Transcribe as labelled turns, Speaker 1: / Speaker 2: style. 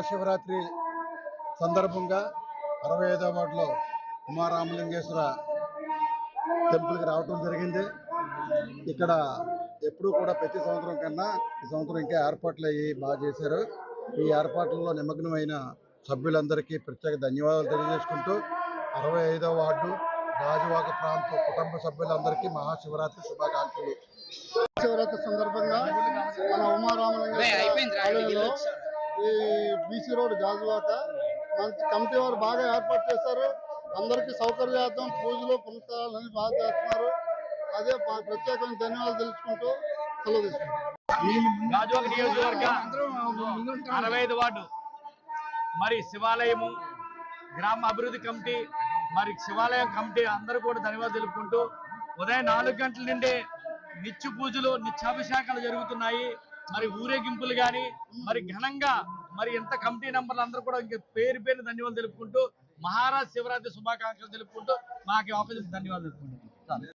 Speaker 1: మహాశివరాత్రి సందర్భంగా 65వ వార్డులో ఉమారామలింగేశ్వర టెంపుల్కి రావటం జరిగింది. ఇక్కడ ఎప్పుడూ కూడా ప్రతి సంవత్సరం కన్నా ఈ సంవత్సరం ఇంకా ఏర్పాట్లు అయ్యి బాగా చేశారు. ఈ ఏర్పాట్లలో నిమగ్నమైన సభ్యులందరికీ ప్రత్యేక ధన్యవాదాలు తెలియజేసుకుంటూ 65వ వార్డు రాజువాక ప్రాంత కుటుంబ సభ్యులందరికీ మహాశివరాత్రి శుభాకాంక్షలు.
Speaker 2: శివరాత్రి సందర్భంగా మన ఉమారామలింగేశ్వర ఈ బీసీ రోడ్ గాజువాక మంచి కమిటీ వారు బాగా ఏర్పాటు చేశారు. అందరికీ సౌకర్యార్థం పూజలు పునస్కారాలు బాగా చేస్తున్నారు. అదే ప్రత్యేకమైన ధన్యవాదాలు తెలుసుకుంటూ సెలవు తీసుకుంటాం.
Speaker 3: గాజువాక నియోజకవర్గ 65 వార్డు మరి శివాలయము గ్రామ అభివృద్ధి కమిటీ మరి శివాలయం కమిటీ అందరూ కూడా ధన్యవాదాలు తెలుపుకుంటూ ఉదయం 4 గంటల నుండే నిత్య పూజలు నిత్యాభిషేకాలు జరుగుతున్నాయి. మరి ఊరేగింపులు కానీ మరి ఘనంగా మరి ఎంత కమిటీ నంబర్లు అందరూ కూడా ఇంక పేరు ధన్యవాదాలు తెలుపుకుంటూ మహారాజ్ శివరాత్రి శుభాకాంక్షలు తెలుపుకుంటూ మాకు అవకాశం ధన్యవాదాలు తెలుపుకుంటాం.